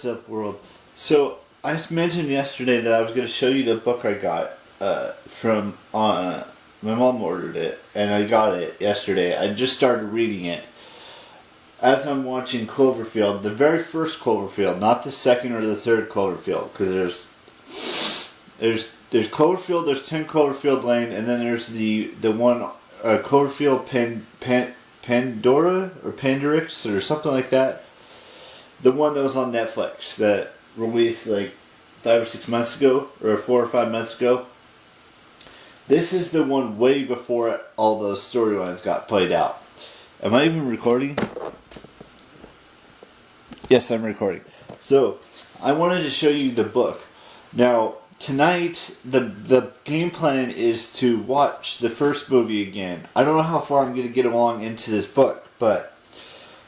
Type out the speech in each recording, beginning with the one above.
What's up, world? So I mentioned yesterday that I was going to show you the book I got from my mom ordered it, and I got it yesterday. I just started reading it as I'm watching Cloverfield, the very first Cloverfield, not the second or the third Cloverfield, because there's Cloverfield, there's 10 Cloverfield Lane, and then there's the one Cloverfield Pandora or Pandorix or something like that. The one that was on Netflix that released like 5 or 6 months ago, or 4 or 5 months ago. This is the one way before all those storylines got played out. Am I even recording? Yes, I'm recording. So, I wanted to show you the book. Now, tonight, the game plan is to watch the first movie again. I don't know how far I'm going to get along into this book, but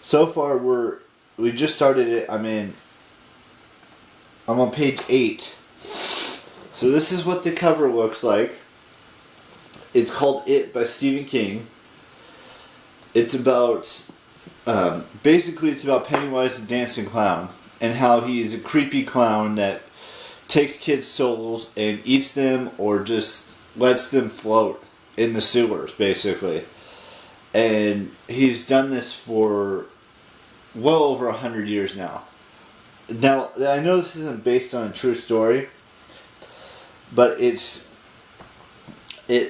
so far we just started it. I'm on page 8. So this is what the cover looks like. It's called It by Stephen King. It's about, basically it's about Pennywise the Dancing Clown, and how he's a creepy clown that takes kids' souls and eats them or just lets them float in the sewers, basically. And he's done this for well over 100 years now. Now, I know this isn't based on a true story, but it was an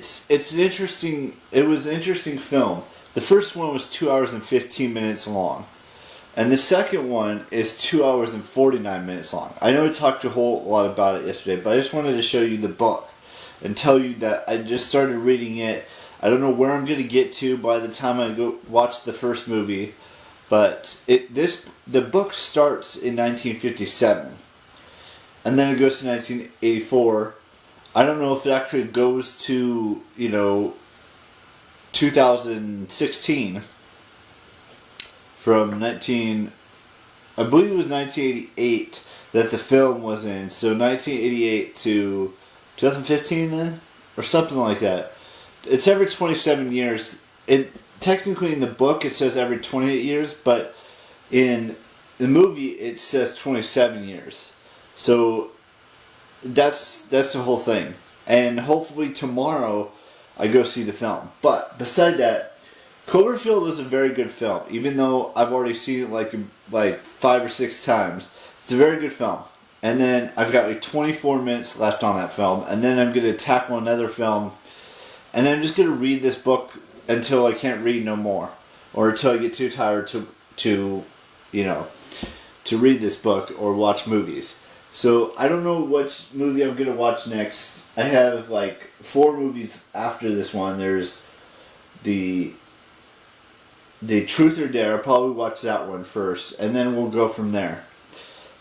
interesting film. The first one was 2 hours and 15 minutes long, and the second one is 2 hours and 49 minutes long. I know I talked a whole lot about it yesterday, but I just wanted to show you the book and tell you that I just started reading it. I don't know where I'm going to get to by the time I go watch the first movie. But the book starts in 1957, and then it goes to 1984. I don't know if it actually goes to 2016 from I believe it was 1988 that the film was in. So 1988 to 2015 then, or something like that. It's every 27 years. Technically, in the book, it says every 28 years, but in the movie, it says 27 years. So that's the whole thing. And hopefully tomorrow, I go see the film. But beside that, Cloverfield is a very good film. Even though I've already seen it like 5 or 6 times, it's a very good film. And then I've got like 24 minutes left on that film, and then I'm going to tackle another film, and then I'm just going to read this book until I can't read no more, or until I get too tired to read this book or watch movies. So I don't know which movie I'm gonna watch next. I have like 4 movies after this one. There's the Truth or Dare. I'll probably watch that one first, and then we'll go from there.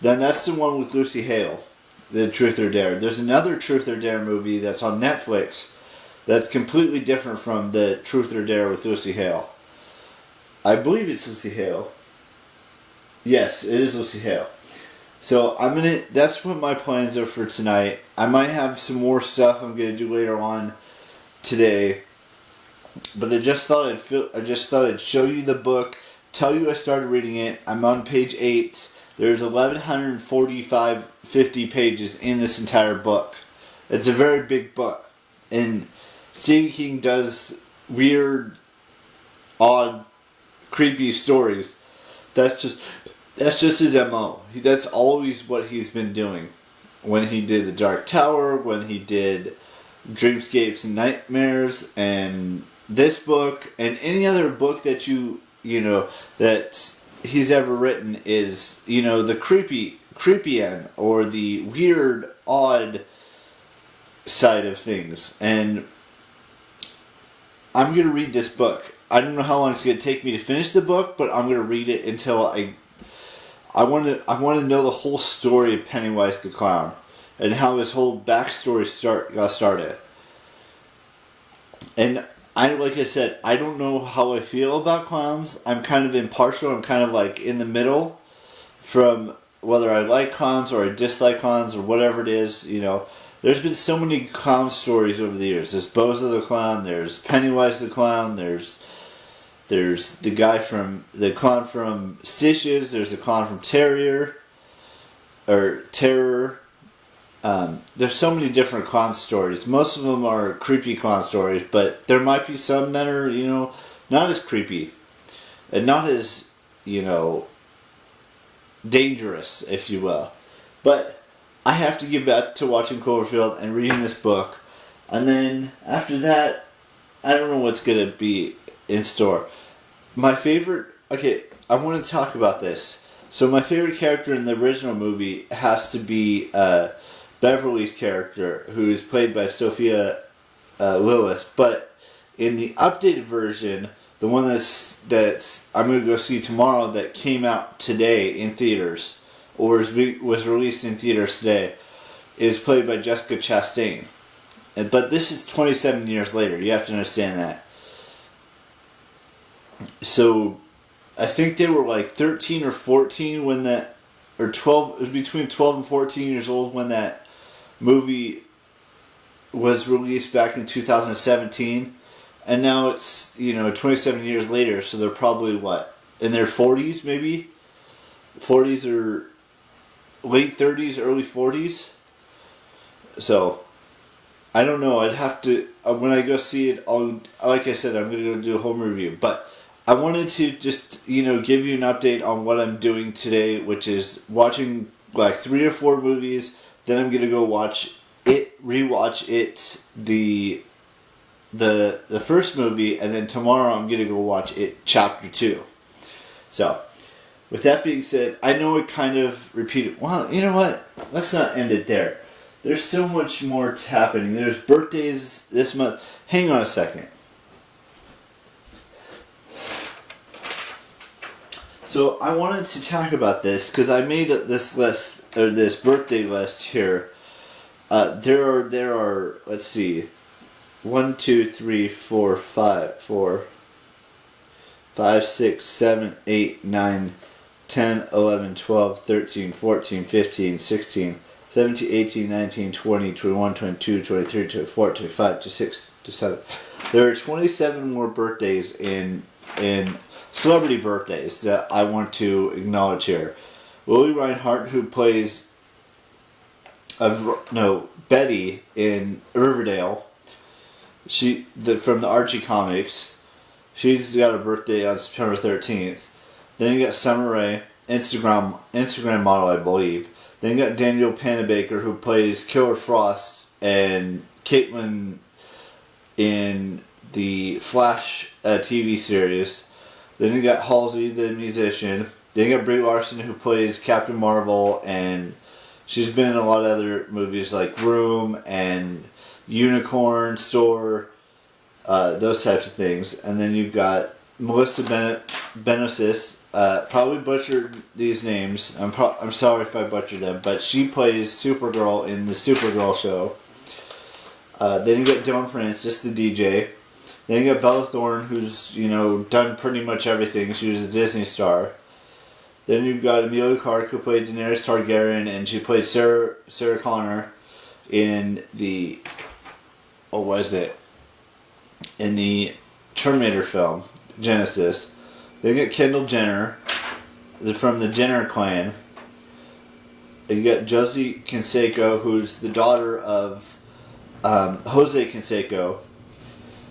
Then that's the one with Lucy Hale, the Truth or Dare. There's another Truth or Dare movie that's on Netflix that's completely different from the Truth or Dare with Lucy Hale. I believe it's Lucy Hale. Yes, it is Lucy Hale. So that's what my plans are for tonight. I might have some more stuff I'm gonna do later on today. But I just thought I'd show you the book, tell you I started reading it. I'm on page 8. There's 50 pages in this entire book. It's a very big book. And Stephen King does weird, odd, creepy stories. That's just his MO. That's always what he's been doing. When he did The Dark Tower, when he did Dreamscapes and Nightmares, and this book, and any other book that that he's ever written is, the creepy end, or the weird, odd side of things. And I'm going to read this book. I don't know how long it's going to take me to finish the book, but I'm going to read it until I want to know the whole story of Pennywise the Clown and how his whole backstory got started. And like I said, I don't know how I feel about clowns. I'm kind of impartial. I'm kind of like in the middle from whether I like clowns or I dislike clowns or whatever it is, There's been so many clown stories over the years. There's Bozo the Clown, there's Pennywise the Clown, there's the clown from Stitches, there's the clown from Terrier, or terror. There's so many different clown stories. Most of them are creepy clown stories, but there might be some that are, not as creepy and not as, dangerous, if you will. But I have to get back to watching Cloverfield and reading this book. And then after that, I don't know what's going to be in store. My favorite... Okay, I want to talk about this. So my favorite character in the original movie has to be Beverly's character, who is played by Sophia Lillis. But in the updated version, the one that's I'm going to go see tomorrow, that came out today in theaters, or was released in theaters today, is played by Jessica Chastain. But this is 27 years later. You have to understand that. So I think they were like 13 or 14 when that, or 12, it was between 12 and 14 years old when that movie was released back in 2017. And now it's, 27 years later, so they're probably, in their 40s maybe? 40s or late 30s, early 40s? So, I don't know, I'd have to, when I go see it, like I said, I'm going to go do a home review. But I wanted to just, give you an update on what I'm doing today, which is watching like 3 or 4 movies. Then I'm going to go rewatch it, the first movie, and then tomorrow I'm going to go watch it, Chapter 2. So, with that being said, I know it kind of repeated. Well, you know what? Let's not end it there. There's so much more happening. There's birthdays this month. Hang on a second. So I wanted to talk about this because I made this list, or this birthday list here. There are, let's see, 1, 2, 3, 4, 5, 6, 7, 8, 9, 10, 11, 12, 13, 14, 15, 16, 17, 18, 19, 20, 21, 22, 23, 24, 25, 26, 27. There are 27 more birthdays in celebrity birthdays that I want to acknowledge here. Lily Reinhart, who plays VEDI in Riverdale, from the Archie comics, she's got a birthday on September 13th. Then you got Summer Rae, Instagram model, I believe. Then you got Daniel Panabaker, who plays Killer Frost and Caitlin in the Flash TV series. Then you got Halsey, the musician. Then you got Brie Larson, who plays Captain Marvel, and she's been in a lot of other movies like Room and Unicorn Store, those types of things. And then you've got Melissa Benoist. Probably butchered these names. I'm sorry if I butchered them, but she plays Supergirl in the Supergirl show. Then you got Dawn Francis, the DJ. Then you got Bella Thorne, who's done pretty much everything. She was a Disney star. Then you've got Emilia Clarke, who played Daenerys Targaryen, and she played Sarah Connor in the in the Terminator film Genesis. Then you got Kendall Jenner from the Jenner clan. You got Josie Canseco, who's the daughter of Jose Canseco.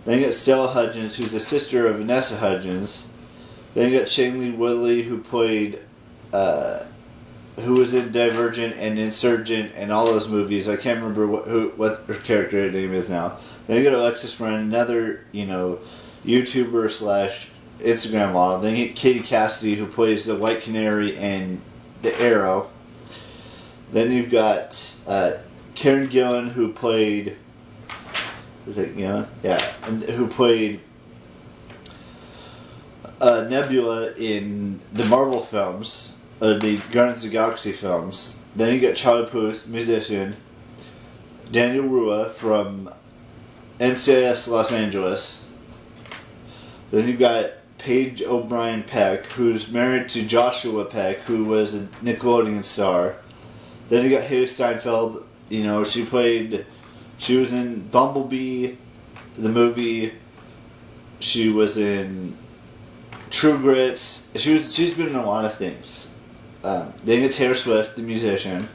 Then you got Stella Hudgens, who's the sister of Vanessa Hudgens. Then you got Shailene Woodley, who played, who was in Divergent and Insurgent and all those movies. I can't remember what her character name is now. Then you got Alexis Wren, another YouTuber / Instagram model. Then you get Katie Cassidy, who plays the White Canary and the Arrow. Then you've got Karen Gillan, who played... Was it Gillan? Yeah. Who played Nebula in the Marvel films, the Guardians of the Galaxy films. Then you got Charlie Puth, musician. Daniel Rua from NCIS Los Angeles. Then you've got Paige O'Brien Peck, who's married to Joshua Peck, who was a Nickelodeon star. Then you got Haley Steinfeld. She was in Bumblebee, the movie. She was in True Grit. She's been in a lot of things. Then you got Taylor Swift, the musician.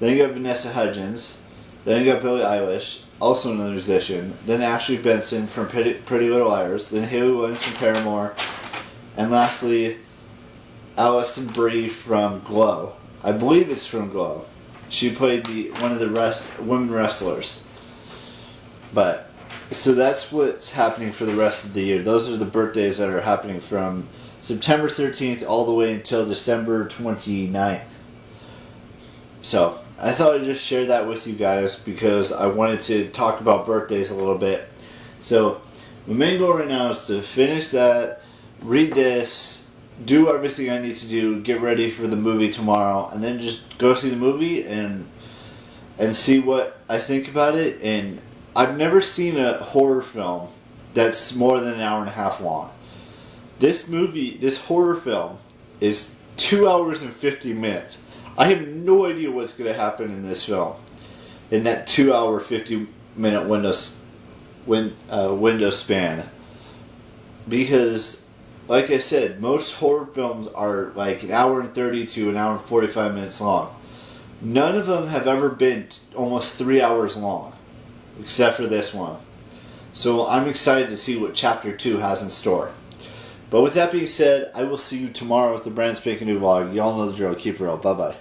Then you got Vanessa Hudgens. Then you got Billie Eilish, also another musician. Then Ashley Benson from Pretty Little Liars. Then Haley Williams from Paramore. And lastly, Alison Brie from Glow. I believe it's from Glow. She played one of the women wrestlers. But, so that's what's happening for the rest of the year. Those are the birthdays that are happening from September 13th all the way until December 29th. So, I thought I'd just share that with you guys because I wanted to talk about birthdays a little bit. So, my main goal right now is to finish that, read this, do everything I need to do, get ready for the movie tomorrow, and then just go see the movie and see what I think about it. And I've never seen a horror film that's more than an hour and a half long. This horror film, is 2 hours and 50 minutes. I have no idea what's going to happen in this film, in that 2 hour, 50 minute window span. Because, like I said, most horror films are like an hour and 30 to an hour and 45 minutes long. None of them have ever been almost 3 hours long, except for this one. So I'm excited to see what Chapter 2 has in store. But with that being said, I will see you tomorrow with the brand spanking new vlog. Y'all know the drill. Keep it real. Bye-bye.